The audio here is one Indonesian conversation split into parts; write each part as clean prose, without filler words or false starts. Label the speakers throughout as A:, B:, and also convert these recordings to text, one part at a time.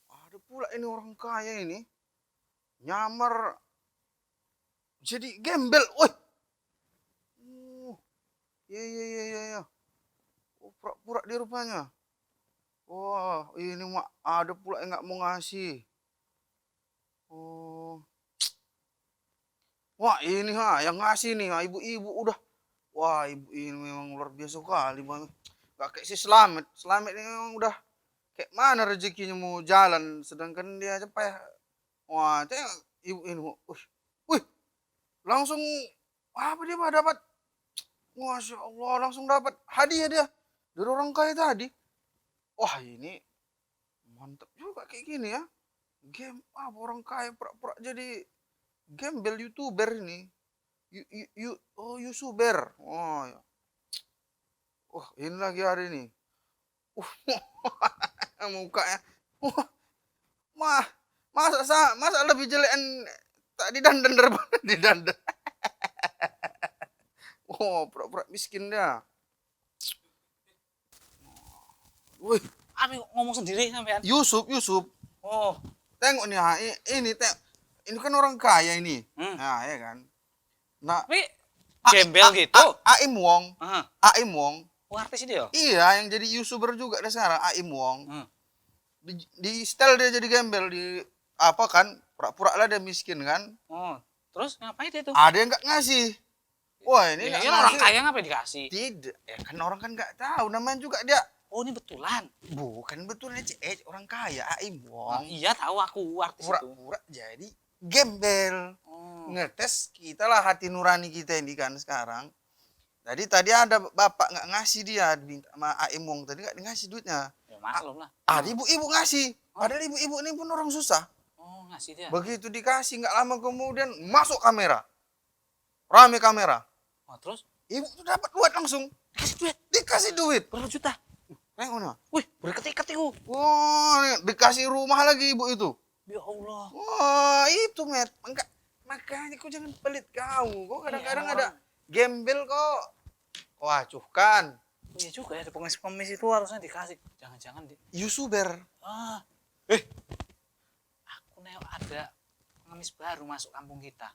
A: Ada pula ini orang kaya ini nyamar jadi gembel. Woi. Iya iya iya iya. Ya. Oh, pura-pura dia rupanya. Wah, ini mah ada pula yang nggak mau ngasih. Oh. Wah, ini yang ngasih nih, ibu-ibu udah. Wah, ibu ini memang luar biasa kali, Bang. Gak kayak si Slamet. Slamet ini memang udah kayak mana rezekinya mau jalan, sedangkan dia aja payah. Wah, tengok ibu ini. Wih, wih, langsung apa dia Pak, dapat? Masya Allah, langsung dapat hadiah dia dari orang kaya tadi. Wah, ini mantap juga kayak gini ya. Game apa orang kaya pura-pura jadi gembel YouTuber ini. YouTuber. Oh, ya. Ini lagi hari ini. Mukanya. Wah, mah, masa lebih jelekan tak didandan daripada didandan. Pura-pura miskin dia. Wih,
B: Abi ngomong sendiri sampean.
A: Yusuf.
B: Oh,
A: Tengok nih, ini kan orang kaya ini. Nah, ya kan. Nah,
B: tapi gembel gitu.
A: Aim Wong. Aim Wong.
B: Oh, artis dia.
A: Iya, yang jadi YouTuber juga ada sekarang, Aim Wong. Di setel dia jadi gembel di apa kan? Pura-pura lah dia miskin kan.
B: Oh, terus ngapain dia tuh?
A: Ada yang nggak ngasih. Wah, ini nggak
B: Ya,
A: ngasih.
B: orang kaya ngapain dikasih?
A: Tidak, ya kan orang kan nggak tahu namanya juga dia.
B: Oh, ini betulan.
A: Bukan betulnya orang kaya, Aim
B: Nah,
A: Wong.
B: iya tahu aku artis itu.
A: Pura-pura jadi gembel. Ngetes kita lah hati nurani kita ini kan sekarang. Tadi ada bapak nggak ngasih dia minta sama Aim Wong tadi nggak dikasih duitnya.
B: Ya maklum lah.
A: Ada ibu-ibu ngasih. Padahal ibu-ibu ini pun orang susah.
B: Oh, ngasih dia.
A: Begitu dikasih nggak lama kemudian masuk kamera. Rame kamera.
B: Oh, terus
A: Ibu tuh dapat duit langsung. Dikasih duit.
B: berapa juta?
A: Tengok mana?
B: Wih, berketik-ketik itu.
A: Wah, dikasih rumah lagi ibu itu.
B: Ya Allah.
A: Wah, itu met. Makanya kau jangan pelit kau. Kau kadang-kadang ada gembel kok. Wah, acuhkan.
B: Iya juga ya, pengemis-pengemis itu harusnya dikasih. Jangan-jangan di
A: YouTuber.
B: Aku nengok ada pengemis baru masuk kampung kita.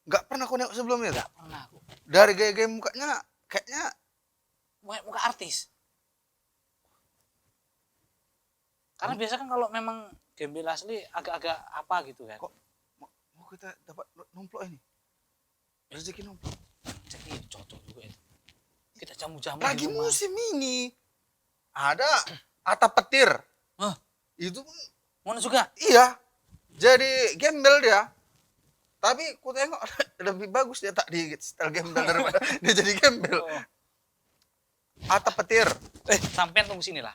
A: Nggak pernah kau nengok sebelumnya?
B: Nggak pernah aku.
A: Dari gaya-gaya mukanya kayaknya
B: Muka artis. Karena biasa kan kalau memang gembel asli agak-agak apa gitu kan.
A: Kok mau kita dapat nomplok ini? Rezeki nomplok.
B: Jadi cocok juga itu. Kita jamu-jamu
A: Lagi
B: di rumah.
A: musim ini. Ada atap petir.
B: Hah?
A: Itu
B: Mana juga?
A: iya. Jadi gembel dia. Tapi ku tengok lebih bagus dia tak di setel gembel daripada dia jadi gembel. Atap petir.
B: Sampean tunggu sini lah.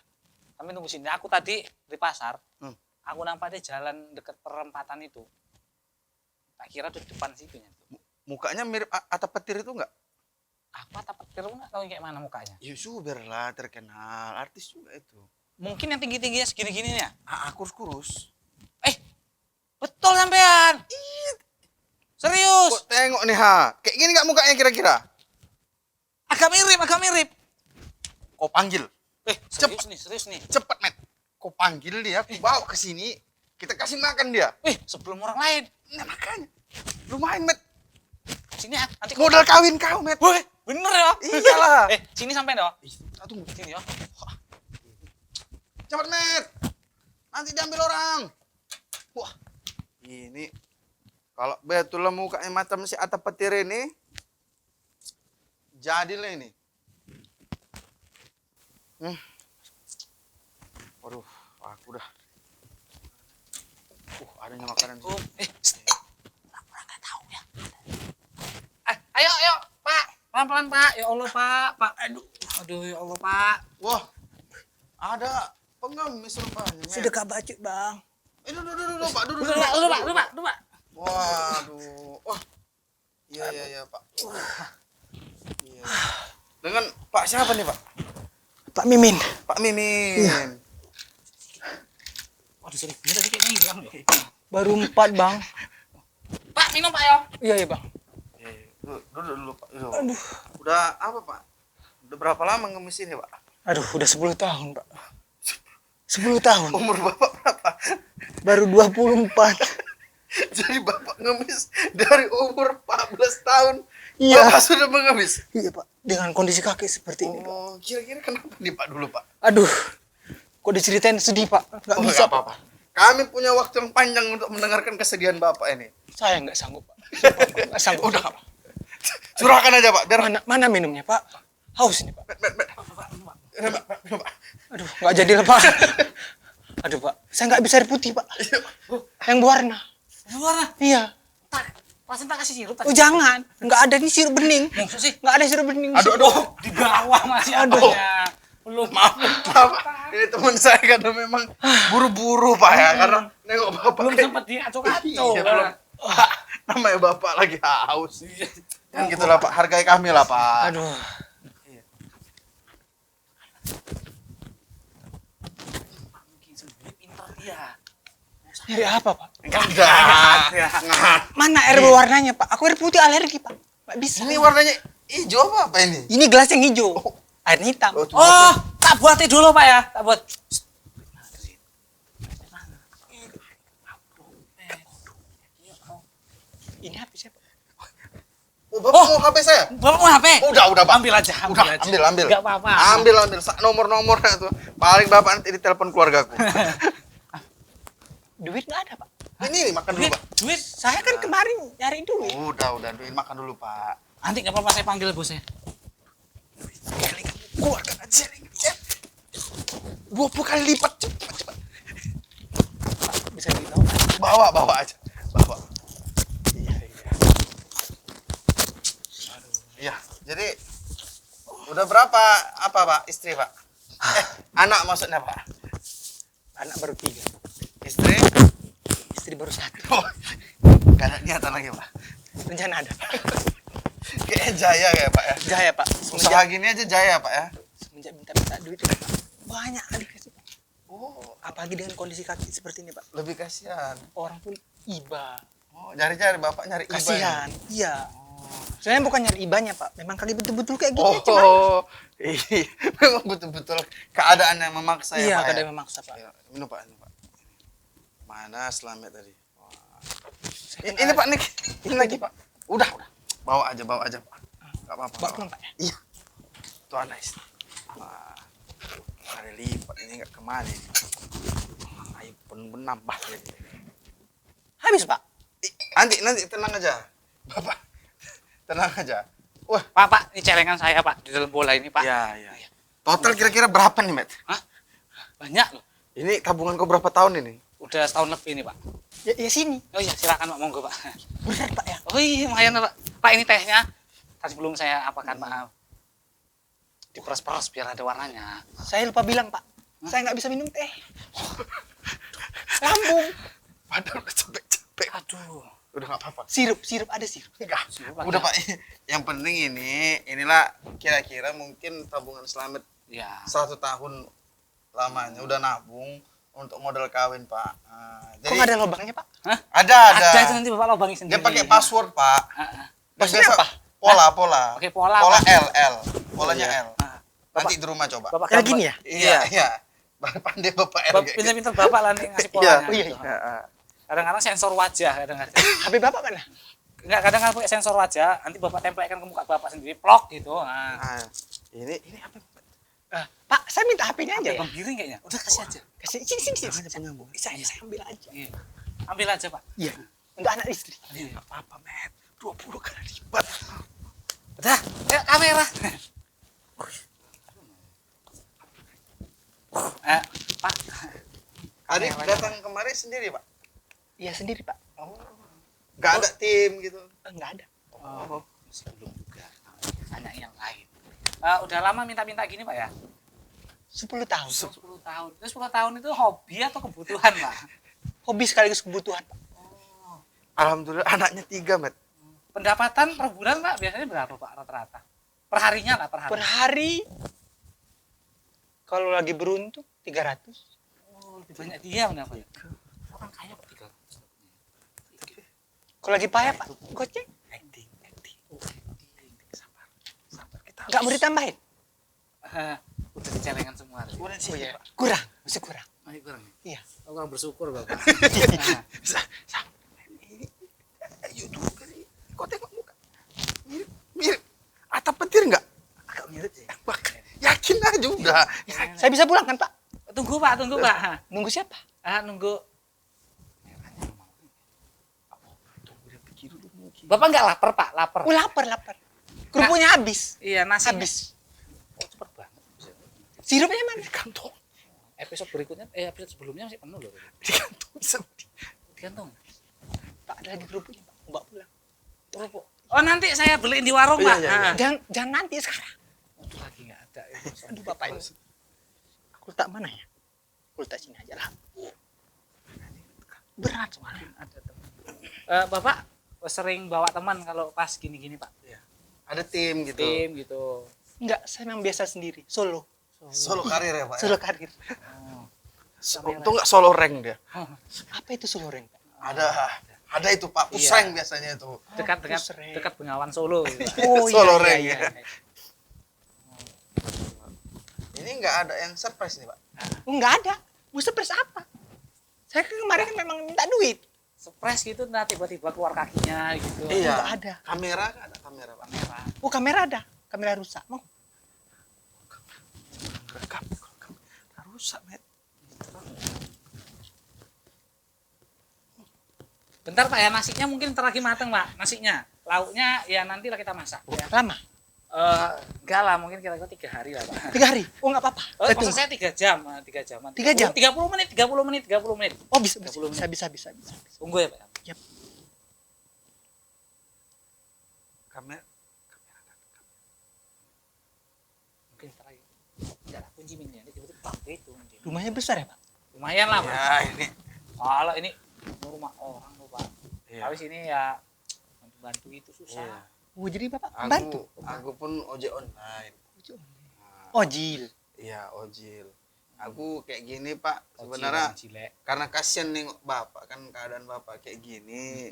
B: Sampean tunggu sini. Aku tadi di pasar. Aku nampak dia jalan dekat perempatan itu. Tak kira di depan situnya.
A: Mukanya mirip atap petir itu enggak?
B: Aku atap petir nggak tahu kayak mana mukanya.
A: YouTuber lah terkenal, artis juga itu.
B: Mungkin yang tinggi-tingginya segini-gini ya.
A: Kurus-kurus.
B: Betul sampean. Serius.
A: Kok tengok nih kayak gini enggak mukanya kira-kira?
B: Agak mirip.
A: Kau panggil.
B: Serius nih.
A: Cepet, Met. Kau panggil dia, kau bawa ke sini, kita kasih makan dia.
B: Sebelum orang lain.
A: Nah, makanya. Lumayan, Met.
B: Sini nanti
A: Modal kawin kau, Met.
B: Woi, bener ya?
A: Iyalah.
B: Sini sampean ya.
A: Tunggu.
B: Sini ya.
A: Cepet, Met. Nanti diambil orang. Wah. Ini kalau betul lah mukanya macam si atap petir ini, jadilah ini. Waduh, aku udah adanya makanan.
B: Orang nggak tahu ya. Ayo, Pak. Pelan-pelan, Pak. Ya Allah, Pak. Aduh, ya Allah, Pak.
A: Wah, ada pengemis rupanya.
C: Sedekah baju, Bang.
A: Dulu, Pak. Dulu,
B: Pak.
A: Waduh. Wah. Iya, Pak. Iya. Dengan Pak siapa nih, Pak?
C: Pak Mimin.
A: Pak Mimin.
C: Iya.
B: Waduh, sorry. Ini tadi kayaknya hilang deh.
C: Baru 4, Bang.
B: Pak, minum, Pak, ya.
C: Iya, Bang.
A: Dulu, Pak. Dulu.
C: Aduh.
A: Udah apa, Pak? Udah berapa lama ngemis ini, Pak?
C: Aduh, udah 10 tahun, Pak. 10 tahun.
A: Umur Bapak berapa?
C: Baru 24.
A: Jadi Bapak ngemis dari umur 14 tahun.
C: Iya.
A: Bapak sudah mengemis.
C: Iya, Pak. Dengan kondisi kaki seperti ini, Pak.
A: Oh, kira-kira kenapa nih, Pak, dulu, Pak?
C: Aduh. Kok diceritain sedih, Pak? Nggak bisa,
A: nggak apa-apa. Kami punya waktu yang panjang untuk mendengarkan kesedihan Bapak ini.
C: Saya nggak sanggup, Pak. Sumpah, Pak. Nggak sanggup.
A: Udah, Pak. Curahkan aja, Pak. Biar
C: Mana minumnya, Pak? Haus ini, Pak.
A: Ini, Pak.
C: Aduh, nggak jadi lah, Pak. Aduh, Pak. Saya nggak bisa air putih, Pak. Yang berwarna.
B: Warna.
C: Iya.
B: Pasan tak kasih sirup
C: Oh, jangan. Nggak ada nih sirup bening.
B: Maksud sih?
C: Nggak ada sirup bening.
A: Aduh.
B: Di bawah masih
C: Aduh.
B: adanya. Belum.
A: Maaf, ini teman saya karena memang buru-buru, Pak, ya. Karena nengok Bapak.
B: Belum
A: kayak-
B: sempat diacok-acok.
A: Iya, belum. Pak, namanya Bapak lagi haus. Kan gitulah, Pak. Hargai kami lah, Pak.
C: Aduh.
B: Mungkin sebenarnya pintar dia.
C: Nyari apa, Pak?
A: Enggak ada.
C: Mana air berwarnanya, Pak? Aku air putih alergi, Pak. Nggak bisa.
A: Ini warnanya hijau apa ini?
C: Ini gelas yang hijau. Air hitam.
A: Oh,
B: Oh, tak buatin dulu, Pak, ya. Tak buat.
C: Ini HP siapa?
A: Oh, Bapak mau HP saya?
B: Bapak mau HP?
A: Udah, Pak.
B: Ambil aja,
A: Udah, ambil.
B: Enggak apa-apa.
A: Ambil. Nomor-nomornya tuh. Paling Bapak nanti ditelepon keluargaku.
C: Duit nggak ada, Pak.
A: Ini makan dulu, Pak.
B: Duit.
C: Saya kan kemarin nyari duit.
A: Udah, duit makan dulu, Pak.
B: Nanti enggak apa-apa saya panggil bosnya.
A: Keluarkan aja. 20 kali lipat. Cepat.
C: Bisa ditahu.
A: Bawa aja. Bawa. Iya. Jadi udah berapa Pak? Istri, Pak? Anak maksudnya, Pak?
C: Anak baru 3.
A: Istri?
C: Istri baru 1.
A: Oh, gak ada niatan lagi, Pak.
C: Rencana ada.
A: Kayak jaya kayak, Pak, ya.
C: Jaya, Pak.
A: Usaha gini aja jaya, Pak, ya.
C: Semenjak minta duit, Pak. Banyak kali kasih, Pak.
A: Oh,
C: Apalagi dengan kondisi kaki seperti ini, Pak.
A: lebih kasihan.
C: Orang pun iba.
A: Oh, cari-cari Bapak nyari iba.
C: Kasihan. Iya. Sebenarnya bukan nyari ibanya, Pak. Memang kali betul-betul kayak gitu.
A: Oh, iya. Memang betul-betul keadaan yang memaksa
C: Iya,
A: ya, Pak.
C: kadang
A: Ya?
C: memaksa, Pak.
A: Iya, minum, Pak. Mana Slamet tadi? Wah.
C: Saya
A: Ini, Pak, nih. Ini lagi, Pak. Udah. Bawa aja, Pak. Gak apa-apa.
C: Bawa pulang, Pak.
A: Iya. Itu ada istri. Wah. Kali lipat ini nggak kemana ini. Ayo pun menambah.
C: Habis, Pak.
A: Nanti tenang aja. Bapak. Tenang aja. Wah.
B: Pak, ini celengan saya, Pak, di dalam bola ini, Pak.
A: Iya. Total kira-kira berapa nih, Met?
B: Hah? Banyak loh.
A: Ini tabungan kau berapa tahun ini?
B: Udah setahun lebih ini, Pak.
C: Ya sini.
B: Oh iya, silakan, Pak, monggo, Pak.
C: Berat, Pak, ya.
B: Oh iya, lumayan, Pak. Pak, ini tehnya. Tadi belum saya apakan, Pak. Diperes-peres biar ada warnanya.
C: Saya lupa bilang, Pak. Saya nggak bisa minum teh. Lambung.
A: Padahal udah capek-capek.
B: Aduh.
A: Udah nggak apa-apa.
C: Sirup ada sirup.
A: Enggak.
B: Pak,
A: Udah,
B: ya.
A: Pak. Yang penting inilah kira-kira mungkin tabungan Slamet
B: Ya.
A: 1 tahun lamanya udah nabung untuk modal kawin, Pak. Nah,
C: Kok nggak ada lubangnya, Pak?
B: Hah?
A: ada.
B: Ada itu nanti Bapak lobangi
A: Dia
B: sendiri.
A: pakai password, Pak.
C: Maksudnya apa?
A: Pola.
B: Pakai pola,
A: Pola
B: Pak.
A: L. Polanya
B: Iya.
A: L.
B: Nah,
A: Nanti di rumah coba.
B: Bapak
C: Kayak gini ya?
A: Iya. Pandai Bapak L. kayak gitu.
B: Pintar-pintar Bapak lah nih ngasih
A: Iya.
B: polanya.
C: Oh, iya,
B: gitu.
A: Iya.
B: Kadang-kadang sensor wajah, kadang-kadang.
C: HP Bapak mana?
B: Enggak, kadang-kadang pakai sensor wajah, nanti Bapak tempelkan ke muka Bapak sendiri, plok gitu. Nah.
A: Nah, ini apa?
C: Pak, saya minta HP-nya aja ya.
B: Bang giring kayaknya. Udah kasih aja.
C: Kasih sini. Saya ambil aja.
B: Iya. Ambil aja, Pak.
C: Iya. Untuk anak istri.
B: Iya.
A: Nggak apa-apa, Met. 20 kali lipat.
B: Udah, ayo kamera. Pak.
A: Adik
B: Kamera.
A: datang kemari sendiri, Pak.
C: Iya sendiri Pak.
A: Oh. Gak ada tim gitu.
C: Enggak ada.
A: Oh.
B: Masih belum juga. Tanya yang lain. Udah lama minta-minta gini Pak ya?
C: 10 tahun.
B: 10 tahun. Itu 10 tahun itu hobi atau kebutuhan Pak?
C: Hobi sekaligus kebutuhan Pak.
A: Alhamdulillah anaknya 3, Met.
B: Pendapatan per bulan Pak biasanya berapa Pak rata-rata? Perharinya lah, per hari.
C: Per hari kalau lagi beruntung 300.
B: Oh, lebih banyak dia mendapat. Orang kaya Pak 300.
C: Kalau lagi payah Pak, goceng.
B: Acting. Oh, acting. Sabar. Kita
C: Enggak mau ditambahin.
B: udah dicelengan semua.
A: Udah sih,
C: iya.
A: Pak.
C: Kurang, masih kurang.
B: Masih kurang.
C: Iya.
B: Oh, kurang bersyukur Bapak.
A: Ayo tuh, kok tengok muka. Mirip. Atap petir enggak?
B: Agak mirip sih.
A: Yakin aja udah.
C: Saya bisa pulang kan Pak?
B: Tunggu Pak.
C: Nunggu siapa?
B: Nunggu. Bapak nggak lapar Pak? Lapar.
C: Oh lapar. Kerupuknya habis.
B: Iya, nasi
C: Habis.
B: Oh, cepet banget.
C: Sirupnya mana?
A: Di kantong.
B: Episode berikutnya, episode sebelumnya masih penuh loh.
A: Di kantong.
B: Digantung.
C: Pak ada lagi kerupuknya Pak. Bawa pulang.
B: Kerupuk. Oh, nanti saya beliin di warung Pak.
A: Iya.
C: Jangan nanti sekarang.
B: Itu lagi nggak ada.
C: Aduh Bapak ini. Aku letak mana ya? Aku letak sini aja lah. Berat soalnya.
B: Ada teman. Bapak sering bawa teman kalau pas gini-gini Pak?
A: Ada tim gitu.
B: Tim gitu.
C: Enggak, saya memang biasa sendiri. Solo.
A: Solo karir ya, Pak.
C: Solo karir.
A: Untung enggak solo rank dia.
C: Apa itu solo rank Pak?
A: Ada itu Pak, pusreng biasanya itu.
B: Dekat Bengawan Solo. Gitu, Pak.
C: Oh
A: Solo
C: iya,
A: rank
C: iya.
A: ya. Ini enggak ada yang surprise nih, Pak.
C: Oh, enggak ada. Mau surprise apa? Saya kan kemarin kan memang minta duit.
B: Surprise gitu, nah tiba-tiba keluar kakinya gitu.
A: Iya.
C: Enggak ada.
A: Kamera kan ada kamera, Pak.
B: Merah.
C: Oh kamera ada. Kamera rusak. Mau?
A: Kamera rusak, Met.
B: Bentar Pak ya, nasinya mungkin ntar lagi mateng Pak, nasinya. Lauknya ya nanti lah kita masak. Ya.
C: Lama?
B: Enggak lah, mungkin kira-kira 3 hari lah Pak.
C: 3 hari? Oh enggak apa-apa.
B: Oh,
C: Saya
B: maksud
C: tunggu.
B: saya 3 jam, 3 jaman.
C: 3 jam?
B: 30 menit.
C: Oh bisa.
B: 30
C: Bisa.
B: Tunggu ya Pak.
C: Yap.
A: Kamera.
B: Mungkin ntar lagi. Enggak lah, kunci minyak. Tiba-tiba Pak itu.
C: Rumahnya besar ya Pak?
B: Lumayan lah Pak.
A: Ya, ini.
B: Kalau ini rumah orang tuh Pak.
A: Iya.
B: Habis ini ya bantu itu susah.
A: Iya.
C: Oh jadi Bapak bantu?
A: Aku pun ojek online.
C: Ojil.
A: Iya, ojil. Aku kayak gini, Pak.
B: Ojil
A: Sebenarnya
B: yang Cilek.
A: karena kasihan nengok Bapak kan keadaan Bapak kayak gini.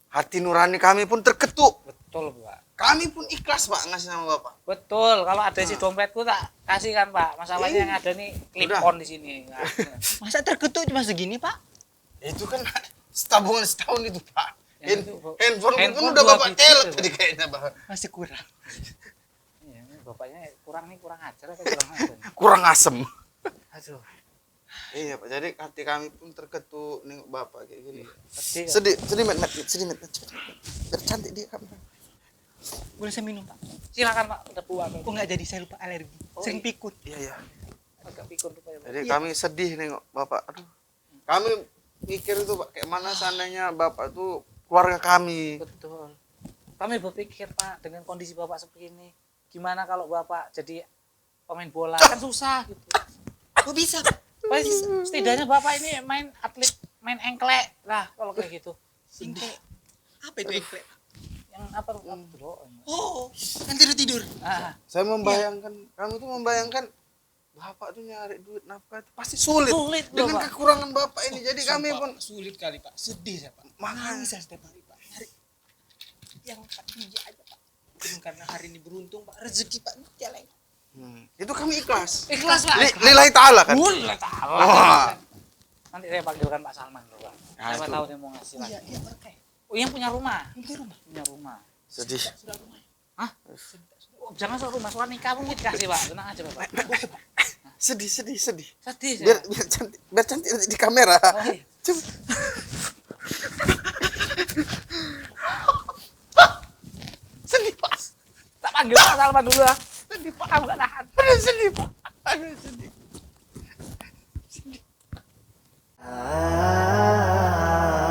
A: Hati nurani kami pun terketuk.
B: Betul Pak.
A: Kami pun ikhlas, Pak, ngasih sama Bapak.
B: Betul, kalau ada isi dompetku tak kasih kan Pak. Masalahnya yang ada nih clip
A: Udah.
B: on di sini.
C: Masa terketuk cuma segini Pak?
A: Itu kan tabungan setahun itu, Pak.
B: Yang itu,
A: Handphone pun
B: handphone
A: udah
B: 2
A: Bapak
B: digit
A: telet
B: itu,
A: tadi
B: Pak.
A: kayaknya, Pak.
C: Masih kurang.
B: Iya, ini bapaknya kurang ajar atau kurang ajar?
A: Kurang asem.
B: Aduh,
A: Iya, Pak. Jadi hati kami pun terketuk nengok Bapak kayak gini.
B: sedih.
A: Sedih, Met. Cepet. Biar cantik dia kamera.
C: Boleh saya minum Pak?
B: Silakan Pak, udah buat.
C: Oh nggak jadi, saya lupa alergi.
B: Oh,
C: Sering
B: iya.
C: pikun.
A: Iya.
B: Agak pikun rupanya Pak.
A: Jadi
C: Iya.
A: kami sedih nengok Bapak. Aduh. Kami mikir itu, Pak, kayak mana seandainya Bapak tuh keluarga kami.
B: Betul. Kami berpikir Pak, dengan kondisi Bapak seperti ini, gimana kalau Bapak jadi pemain bola? Kan susah gitu.
C: Oh bisa.
B: Pak, setidaknya Bapak ini main atlet, main engklek lah kalau kayak gitu.
C: Singke. Apa itu engklek?
B: Yang apa bro?
C: Oh, kan tidur.
A: Saya membayangkan, kami tuh membayangkan Bapak tuh nyari duit nafkah itu pasti sulit.
B: Sulit,
A: Dengan
B: Bapak.
A: kekurangan Bapak ini. Jadi kami pun
C: sulit kali Pak. Sedih saya Pak. Nangis saya setiap hari Pak. Nyari yang Pak dia aja Pak. Mungkin karena hari ini beruntung Pak, rezeki Pak ini celeng.
A: itu kami ikhlas.
B: Ikhlas Pak.
A: Lillahi ta'ala kan.
B: Mulai taala.
A: Wah.
B: Nanti saya panggilkan Pak Salman dulu Pak.
A: Nah,
B: Siapa
A: itu.
B: tahu dia mau ngasih lah.
C: Iya berkah.
B: Oh, yang punya rumah.
C: Ini rumah.
B: Punya rumah.
A: Sedih.
C: Sudah rumah.
B: Hah? Oh, jangan soal rumah, soal nikah pun dikasih Pak. Tenang aja Bapak.
A: Sedih.
B: Sedih
A: Biar
B: saya.
A: biar cantik nanti di kamera.
B: Oh, iya.
A: Coba. Sedih, Pak.
B: Tak panggil Pak Salman dulu lah.
A: Sedih, Pak.
B: Aku gak tahan.
A: Aduh, sedih, Pak. Aduh, sedih.
D: Ah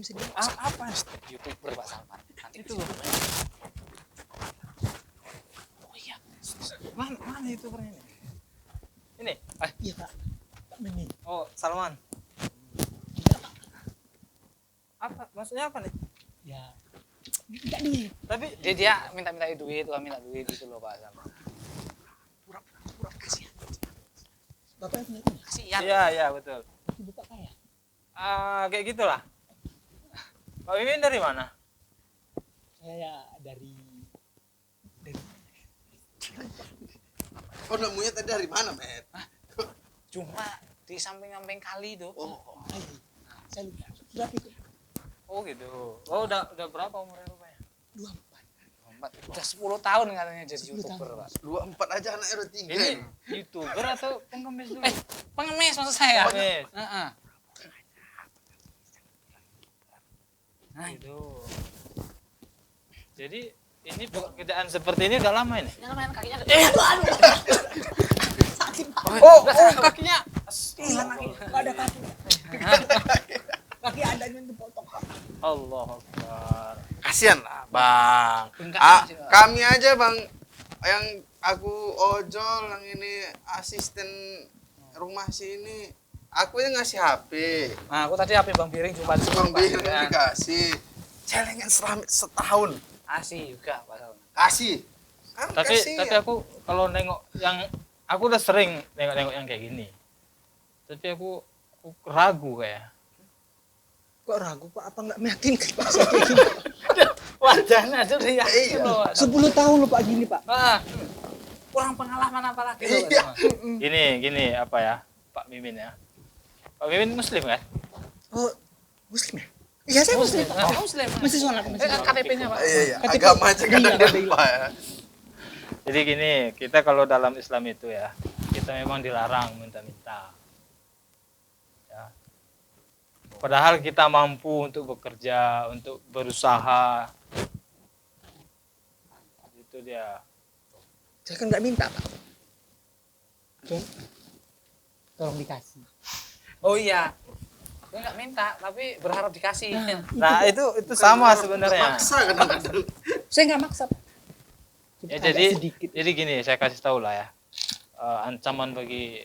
C: sedih.
B: Apa YouTuber Pak Salman? Nanti
D: Itu loh.
B: Oh iya.
D: Mana youtubernya ini? Ini?
C: Iya Pak. Pak Mimin.
D: Oh, Salman. Apa? Maksudnya apa nih?
C: Ya. Enggak nih.
D: Tapi
B: Dia minta duit, minta duit gitu loh Pak Salman.
C: Pura-pura kasihan. Bapak yang punya
B: Kasihan.
D: iya betul.
C: Bapak kaya.
D: Kayak gitulah. Pak Mimin dari mana?
C: Saya ya dari
A: Kau nemunya tadi dari mana, Met?
B: Cuma di samping-samping kali itu.
A: Oh,
C: Ai. Saya lupa. Berapa itu?
D: Oh gitu. Oh udah berapa umurnya rupanya?
C: 24.
B: Udah 10 tahun katanya jadi
C: 10
B: YouTuber,
C: tahun.
B: Pak.
A: 24 aja anak RO3.
D: Ini YouTuber atau pengemis dulu?
B: Pengemis maksud saya.
D: Pengemis.
B: Heeh. Nah,
D: Gitu. Jadi ini pekerjaan seperti ini udah lama ini?
B: ini namanya kakinya.
C: Sakit Pak.
D: Oh kakinya.
C: Hilang kaki. Enggak ada kaki. Kaki ada yang dipotong Pak.
D: Allah Akbar.
A: Kasihan lah, Bang.
B: Enggak,
A: Ah,
B: masih, Pak.
A: kami aja, Bang, yang aku ojol, yang ini asisten rumah sini. Aku yang ngasih HP.
B: Nah, aku tadi HP Bang Biring cuma
A: Bang Bill
B: kan.
A: dikasih. Celengan Seramit setahun.
B: Asih juga Pak Salman.
A: Kasih. Kan
D: Tapi
A: kasih.
D: aku kalau nengok yang aku udah sering nengok yang kayak gini. Tapi aku ragu kayak.
C: Kok ragu Pak? Apa enggak meyakinkan Pak? Saya kayak gini.
B: Wajahnya aja udah yakin
A: Iya.
B: loh. Pak.
C: 10 tahun loh Pak gini Pak.
B: Ah, kurang pengalaman apa lagi loh, Pak
A: Iya.
B: Salman.
D: Gini apa ya Pak Mimin ya. Pak Mimin Muslim kan?
C: Oh, Muslim ya? Iya saya Muslim Pak.
B: Oh, Muslim.
C: Masih sholat, masih sholat.
B: KTP-nya Pak.
A: Iya, iya.
C: KTP.
A: Agama aja kadang
C: Iya,
A: lupa ya.
D: Jadi gini, kita kalau dalam Islam itu ya, kita memang dilarang minta-minta. Ya. Padahal kita mampu untuk bekerja, untuk berusaha. Itu dia.
C: Saya kan nggak minta Pak. Tolong dikasih.
B: Oh iya. Aku nggak minta, tapi berharap dikasih.
D: Nah, itu sama sebenarnya.
A: Maksa kadang-kadang.
C: Saya nggak maksa Pak.
D: Ya,
C: Agak
D: jadi
C: sedikit.
D: gini, saya kasih tahu lah ya. Ancaman bagi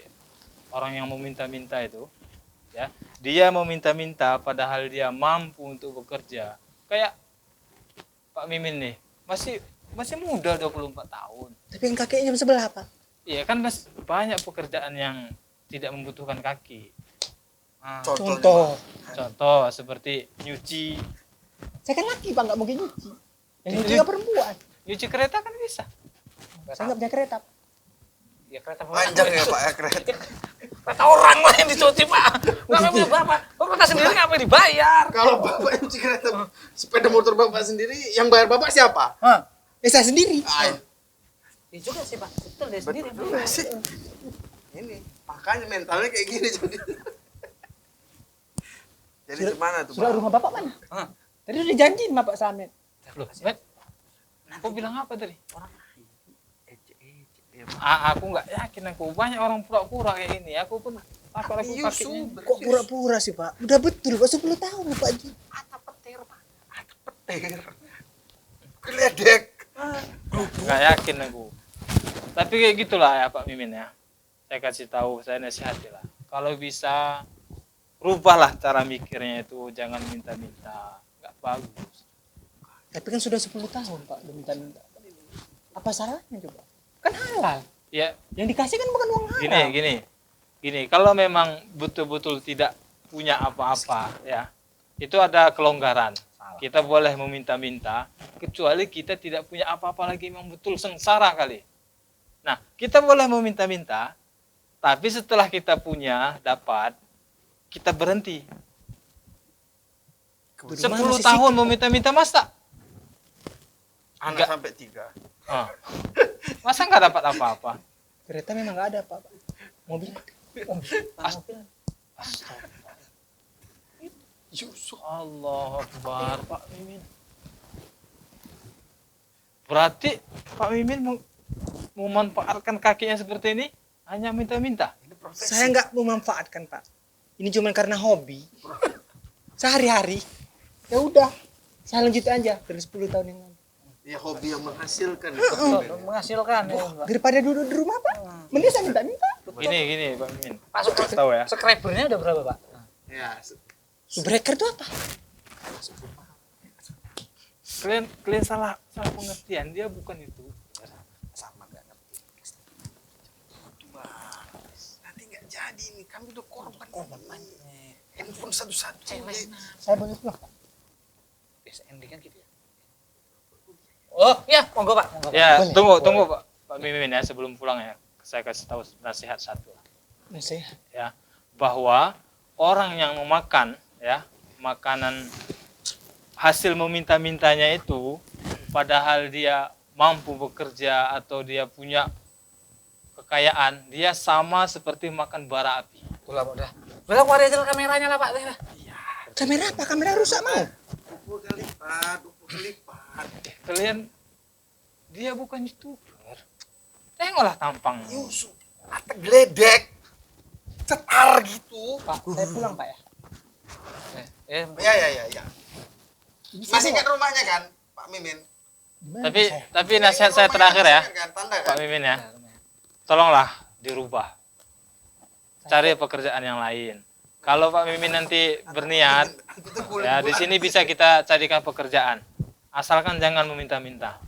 D: orang yang meminta-minta itu, ya, dia meminta-minta padahal dia mampu untuk bekerja. Kayak Pak Mimin nih, masih muda 24 tahun.
C: Tapi yang kakeknya sebelah Pak.
D: Iya kan banyak pekerjaan yang tidak membutuhkan kaki. Nah,
C: Contoh.
D: contoh seperti nyuci,
C: Saya kan laki Pak, nggak mungkin nyuci. Yang nyuci
D: Nyuci.
C: nggak perempuan.
D: nyuci kereta kan bisa.
C: Saya nggak punya kereta Pak.
B: Ya kereta
A: Panjang ya, Pak, ya kereta.
B: Kereta orang lah yang dicuci Pak. Nggak punya bapak. Kereta sendiri nggak boleh dibayar.
A: Kalau Bapak nyuci kereta, sepeda motor Bapak sendiri, yang bayar Bapak siapa?
C: Hah? Saya sendiri.
A: Ah,
B: Ya juga sih Pak. Betul dia sendiri.
A: betul sih. Ini, makanya mentalnya kayak gini jadi. Jadi gimana tuh,
C: Sudah
A: Pak?
C: rumah Bapak mana?
B: Hah?
C: Tadi udah janjiin Bapak Slamet.
D: Loh, Bet, aku bilang apa tadi?
B: Orang
D: Aku nggak yakin, aku banyak orang pura-pura kayak gini. Aku pun takut aku kakinya.
C: Kok pura-pura sih Pak? Udah betul Pak, 10 tahun Pak.
B: atap petir Pak.
A: Petir. Geledek.
D: Nggak yakin aku. Tapi kayak gitulah ya Pak Mimin ya. Saya kasih tahu, saya nasihati lah. Kalau bisa rubahlah cara mikirnya itu, jangan minta-minta. Nggak bagus.
C: Tapi kan sudah 10 tahun Pak, udah minta-minta. Apa salahnya coba? Kan halal.
D: Ya
C: Yang dikasih kan bukan uang haram.
D: gini. Kalau memang betul-betul tidak punya apa-apa ya, itu ada kelonggaran. Kita boleh meminta-minta, kecuali kita tidak punya apa-apa lagi, memang betul sengsara kali. Nah, kita boleh meminta-minta, tapi setelah kita punya, dapat, kita berhenti.
C: Di mana
D: 10
C: sih
D: tahun meminta-minta, masa?
A: Anak
D: Enggak.
A: sampai 3.
D: Ah. Masa nggak dapat apa-apa?
C: Kereta memang nggak ada Pak. Mobil. Mobil.
A: Yusuf.
D: Allah Akbar, Pak Mimin. Berarti Pak Mimin memanfaatkan kakinya seperti ini hanya minta-minta.
C: Saya nggak memanfaatkan Pak. Ini cuma karena hobi. Sehari-hari Ya udah, saya lanjut aja dari 10 tahun yang lalu.
A: Ya hobi yang menghasilkan.
B: Menghasilkan ya. Pak.
C: Daripada duduk di rumah Pak, mending saya minta-minta.
D: Gini Pak Mimin.
B: Masuk
D: Tahu ya.
B: subscribernya udah berapa Pak?
A: Ya,
C: Subbreaker itu apa?
D: Kalian salah pengertian, dia bukan itu.
B: Sama nggak ngerti.
A: nanti nggak jadi nih. Kami udah korban. Handphone satu-satu.
C: Saya boleh pulang Pak.
B: Biasa ending kan gitu ya. Oh iya, monggo Pak. Monggo, Pak.
D: Ya,
C: Boleh.
D: tunggu Pak Mimin ya, sebelum pulang ya. Saya kasih tahu nasihat satu.
C: Nasihat.
D: Ya, bahwa orang yang memakan ya makanan hasil meminta-mintanya itu, padahal dia mampu bekerja atau dia punya kekayaan, dia sama seperti makan bara api.
B: Udah Pak, udah. Udah keluar aja kameranya lah Pak.
C: Kamera apa? Kamera rusak mau?
A: 20 kali lipat, 20 kali lipat.
D: Kalian, dia bukan youtuber. Tengoklah tampangnya.
A: Yusuf, ate geledek. Cetar gitu.
C: Pak, saya pulang Pak ya.
A: Ya. Masih ingat rumahnya kan, Pak Mimin?
C: Gimana saya?
D: Tapi nasihat saya terakhir ya,
A: Masih ingat kan? Tanda
D: Pak
A: kan?
D: Mimin ya. Tolonglah dirubah. Cari pekerjaan yang lain. Kalau Pak Mimin nanti berniat,
A: Itu kulit
D: ya di sini bisa kita carikan pekerjaan. Asalkan jangan meminta-minta.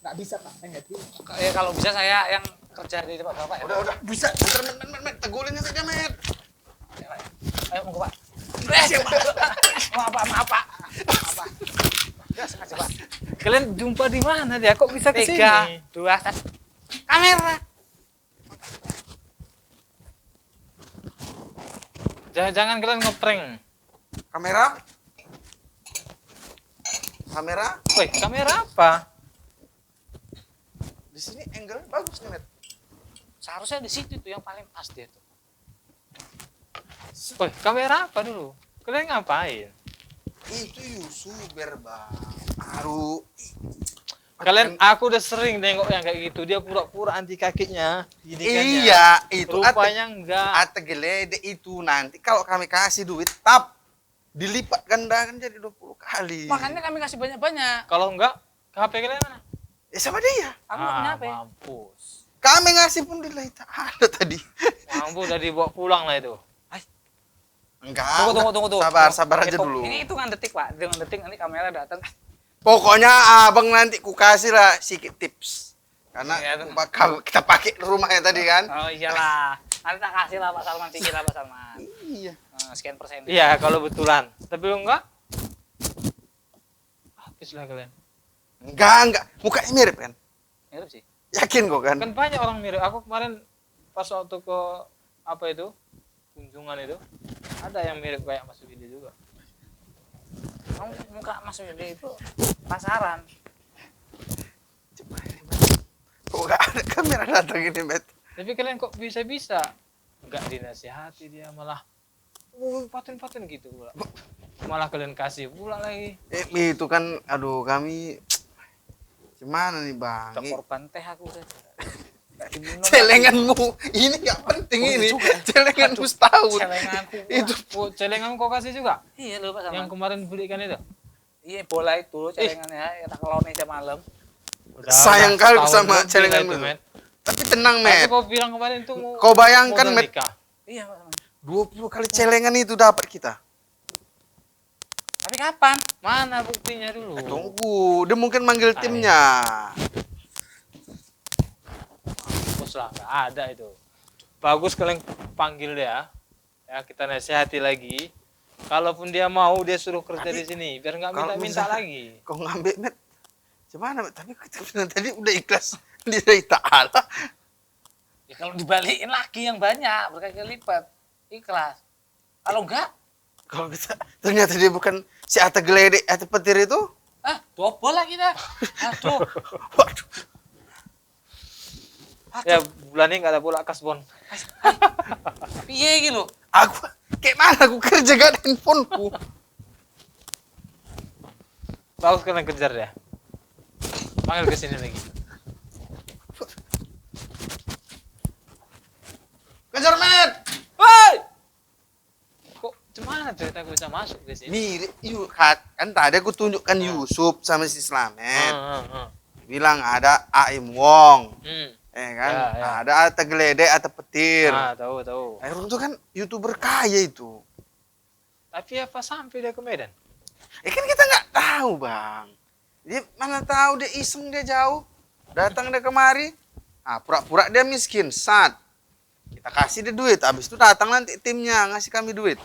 C: Nggak bisa Pak, saya nggak terima.
B: Kalau bisa saya yang kerja di tempat Bapak ya.
A: Udah. Bisa. Antar, met. Tegulinnya saja, met.
B: Ayo monggo Pak. Maaf Pak. Ya, sengaja Pak.
D: Kalian jumpa di mana dia? Kok bisa ke
B: 3,
D: sini?
B: 2, 1. Kamera.
D: Jangan kalian ngeprank.
A: Kamera?
D: Woi, kamera apa?
A: Di sini angle bagus nih, met.
B: Seharusnya di situ tuh yang paling pas dia tuh.
D: Woi, kamera apa dulu? Kalian ngapain?
A: Itu YouTuber, Bang. Baru.
D: Aku udah sering nengok yang kayak gitu. Dia pura-pura anti kakinya.
A: Iya, itu
D: Rupanya enggak.
A: ate geledek itu nanti kalau kami kasih duit tap dilipat gandakan jadi 20 kali.
B: Makanya kami kasih banyak-banyak.
D: Kalau enggak, HP kalian mana?
A: Ya sama dia.
B: Kamu nggak punya HP?
D: Mampus.
A: Kami ngasih pun dilihat ada tadi.
D: Mampus udah dibawa pulang lah itu.
A: Enggak.
B: Tunggu.
A: Sabar aja
B: Hitung.
A: dulu.
B: Ini hitungan detik Pak. Hitungan detik nanti kamera datang.
A: Pokoknya abang nanti ku kasih lah sedikit tips. Karena
B: Iya,
A: bakal kita pakai di rumahnya tadi kan.
B: Oh iyalah. Nanti tak kasih lah Pak Salman, pikir lah Pak Salman.
A: Iya.
B: Sekian persen.
D: Iya, kalau betulan. Tapi kalau enggak, habis lah kalian.
A: Enggak. Mukanya mirip kan?
B: Mirip sih.
A: Yakin kok kan?
D: Kan banyak orang mirip. Aku kemarin pas waktu ke apa itu kunjungan itu, ada yang mirip kayak Mas Widi juga.
B: Kamu muka Mas Yudi itu pasaran.
A: Kok gak ada kamera datang ini, Met?
D: Tapi kalian kok bisa-bisa nggak dinasihati, dia malah paten-paten gitu pula. Malah kalian kasih pula lagi.
A: Itu kan, aduh kami gimana nih Bang?
B: Gak korban teh aku udah.
A: Celenganmu ini gak penting ini. Celenganmu setahun.
B: Celenganku.
A: Itu
D: Celengan kau kasih juga?
B: Iya lho Pak Salman.
D: Yang kemarin belikan itu?
B: Iya bola itu celengannya kita kalau nih jam malam.
A: sayang kali
D: setahun
A: sama
D: lebih
A: celenganmu.
D: lah itu, Met.
A: Tapi tenang,
D: Tapi
A: Met.
D: kau bilang kemarin itu
A: Kau bayangkan,
D: modal
A: Met.
D: nikah.
B: Iya Pak Salman.
A: 20 kali celengan itu dapat kita.
B: Tapi kapan?
D: Mana buktinya dulu?
A: Tunggu, dia mungkin manggil timnya.
D: Bos lah, nggak ada itu. Bagus kalian panggil dia, ya kita nasihati lagi. Kalaupun dia mau, dia suruh kerja di sini, biar nggak
A: Kalau
D: minta-minta
A: misalnya
D: lagi.
A: Kau ngambil, Met. Gimana, Met? Tapi kita bilang tadi udah ikhlas lillahi ta'ala.
B: Ya kalau dibalikin lagi yang banyak berkali-kali lipat. Ikhlas. Kalau enggak,
A: Kalau kita ternyata dia bukan si Ata Geledek atau petir itu.
B: double lah kita. Aduh.
A: Waduh.
D: Ya bulan ini nggak ada pula kasbon.
B: Piye iki lho?
A: Aku kayak mana aku kerja gak ada handphoneku.
D: Bagus kalian kejar ya. Panggil ke sini lagi.
A: Kejar, Met.
D: Woi! Kok cuman cerita aku bisa masuk ke sini.
A: Mirip kan tadi aku tunjukkan Yusuf sama si Slamet. Bilang ada Aim Wong. Kan?
D: Ya.
A: Ada Ata Geledek, Ata Petir.
D: Tahu.
A: Airun tuh kan YouTuber kaya itu.
D: Tapi apa sampai dia ke Medan?
A: Kan kita nggak tahu, Bang. Dia mana tahu dia iseng, dia jauh. Datang dia kemari. Pura-pura dia miskin, kita kasih dia duit. Habis itu datang nanti timnya ngasih kami duit.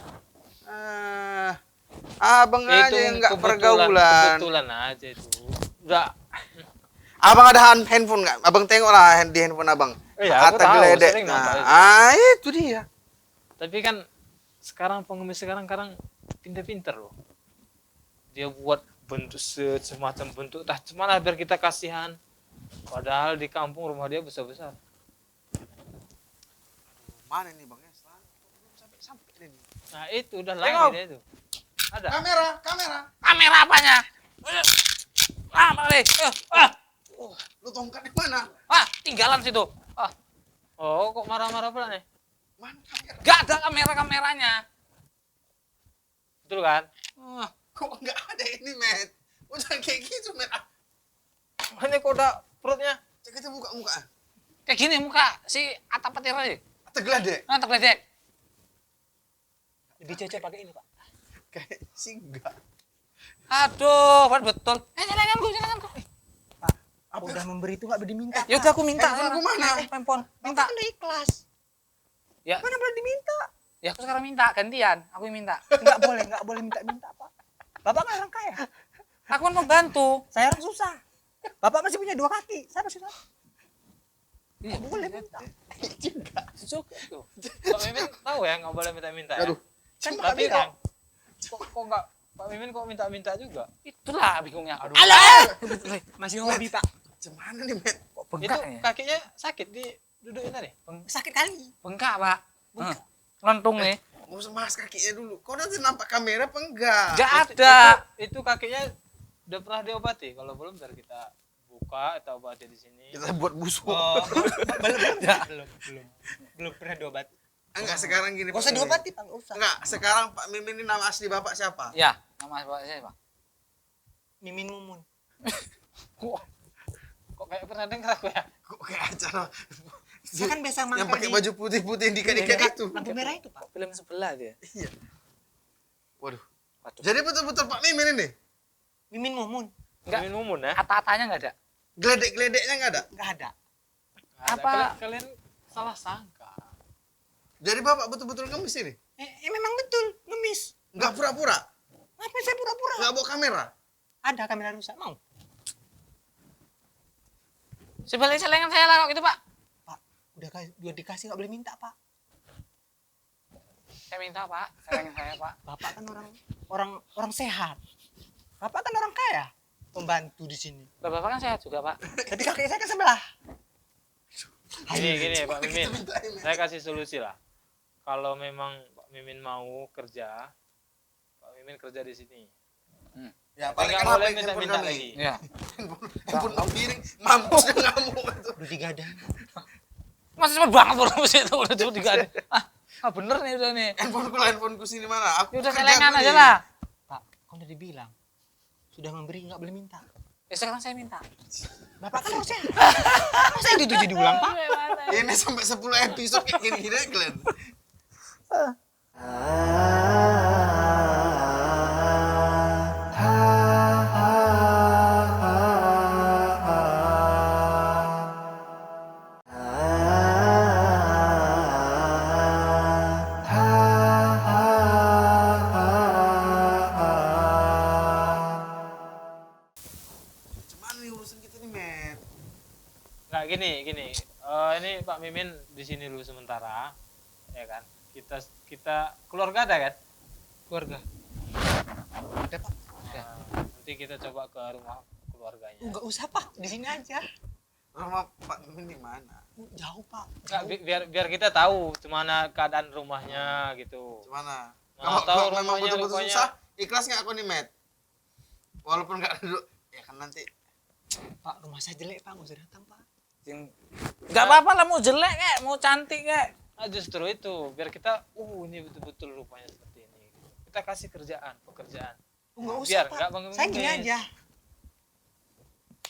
A: Abang aja yang nggak pergaulan.
D: Kebetulan aja itu. Udah.
A: Abang ada handphone nggak? Abang tengok lah di handphone abang.
D: Iya, aku tahu,
A: Geledek.
D: sering nonton itu.
A: Itu dia.
D: Tapi kan sekarang pengemis sekarang pinter-pinter loh. Dia buat bentuk semacam bentuk cemana biar kita kasihan. Padahal di kampung rumah dia besar-besar.
A: Mana nih Bang? Belum sampai ini.
D: Nah itu udah
A: Tengok.
D: lama dia itu. Ada.
B: Kamera apanya? Balik.
A: Lu tongkat di mana?
B: Tinggalan situ.
D: Oh, kok marah-marah pula nih?
A: Mana kamera?
B: Gak ada kameranya.
D: Betul kan?
A: Kok nggak ada ini, Met? Udah kayak gitu, Met.
D: Ini kok udah perutnya.
A: Cek kita buka muka.
B: Kayak gini muka si Ata Petir aja.
A: Tegledek.
B: Tergeledek.
C: Lebih cocok pakai ini, Pak.
A: Kayak singgah.
B: Aduh, betul. Jalananku.
C: Pak, aku udah memberi itu nggak boleh diminta.
B: Ya udah aku minta.
A: Handphone aku mana?
B: Handphone. Minta.
C: Kan udah ikhlas.
B: Ya.
C: Mana boleh diminta?
B: Ya aku sekarang minta gantian. Aku yang minta.
C: Nggak boleh minta, Pak. Bapak kan orang kaya.
B: Aku kan membantu.
C: Saya orang susah. Bapak masih punya 2 kaki. Saya masih susah.
B: Iya,
C: Boleh minta.
A: Juga.
B: juga tuh.
D: Pak Mimin tahu ya nggak boleh minta-minta ya.
A: Aduh.
C: Kan Bapak
D: Tapi
C: bilang.
D: kok nggak Pak Mimin kok minta-minta juga?
B: Itulah bingungnya.
D: Aduh.
B: Alah.
C: Masih hobi, Pak.
A: Gimana nih, Met?
B: Kok
D: Itu
B: bengkak ya?
D: kakinya sakit di dudukin tadi.
C: Sakit kali.
B: Bengkak, Pak. Lentung nih.
A: Mau bahas kakinya dulu. Kau nanti nampak kamera apa enggak?
B: Gak ada.
D: Itu kakinya udah pernah diobati. Kalau belum ntar kita buka atau obati di sini.
A: Kita buat busuk.
C: Belum pernah diobat.
A: Enggak, sekarang gini.
C: Gak usah
A: Pak.
C: diobati, Pak. Nggak usah.
A: Enggak, sekarang Pak Mimin ini nama asli Bapak siapa?
B: Ya, nama siapa?
C: Mimin Mumun.
D: Kok kayak pernah dengar aku ya?
A: Kok kayak acara
C: Saya kan biasa
A: yang
C: mangkal
A: pakai
C: di
A: baju putih-putih yang diikat-ikat itu.
C: lampu merah itu, Pak.
B: Film sebelah dia.
A: Iya. Waduh.
B: Waduh.
A: Jadi betul-betul Pak Mimin ini?
C: Mimin Mumun.
B: Enggak.
D: Mimin Mumun ya?
B: Ata-atanya nggak ada.
A: Geledek-geledeknya enggak ada?
C: Nggak ada.
B: Apa?
D: Kalian salah sangka.
A: Jadi Bapak betul-betul ngemis ini?
C: Memang betul. Ngemis.
A: Enggak pura-pura?
C: Ngapain saya pura-pura?
A: Enggak bawa kamera?
C: Ada kamera rusak. Mau?
B: Sebalik celengan saya lah kok gitu, Pak.
C: Pak, udah dikasih nggak boleh minta, Pak.
B: Saya minta, Pak. Celengan saya, Pak.
C: Bapak kan orang sehat. Bapak kan orang kaya. Pembantu di sini.
B: Bapak kan sehat juga, Pak.
C: Tapi kakek saya kan sebelah.
D: Gini Pak Mimin. Saya kasih solusi lah. Kalau memang Pak Mimin mau kerja, Pak Mimin kerja di sini.
A: Ya,
D: Tapi
A: paling
D: nggak
A: kan
D: boleh
A: HP handphone
D: minta-minta
A: kami.
D: lagi.
B: Iya.
A: Handphone piring, mampus dia ngamuk itu.
C: Udah digadang.
B: Masih cepet banget bro itu udah cepet juga. Bener nih udah nih.
A: Handphoneku sini mana? Aku
B: Ya udah
A: kerja
B: celengan
A: aku
B: aja
A: nih.
B: lah.
C: Pak, kan udah dibilang. Sudah memberi nggak boleh minta.
B: Ya sekarang saya minta.
C: Bapak kan orang sehat. Masa yang dituju diulang, Pak?
A: Ini sampai 10 episode kayak gini-gini kalian. Cuman nih urusan kita nih, Met.
D: Nggak gini. Ini Pak Mimin di sini dulu sementara, ya kan? Kita keluarga ada kan?
C: Keluarga.
B: Ada, Pak. Ya.
D: Nanti kita coba ke rumah keluarganya.
C: Nggak usah, Pak. Di sini aja.
A: Rumah Pak Mimin di mana?
C: Jauh, Pak.
D: Nggak, biar kita tahu gimana keadaan rumahnya gitu.
A: Mana?
D: Mau
A: Kalau
D: tahu
A: memang
D: rumahnya
A: betul-betul
D: rupanya.
A: susah, ikhlas nggak aku nih, Met? Walaupun nggak ada dulu, ya kan nanti.
C: Pak, rumah saya jelek, Pak. Nggak usah datang, Pak.
B: Enggak apa-apa lah mau jelek kayak, mau cantik kayak.
D: Nah, justru itu biar kita ini betul-betul rupanya seperti ini. kita kasih pekerjaan.
C: Enggak usah,
D: Biar
C: Pak.
D: nggak mengemis.
C: Saya gini aja.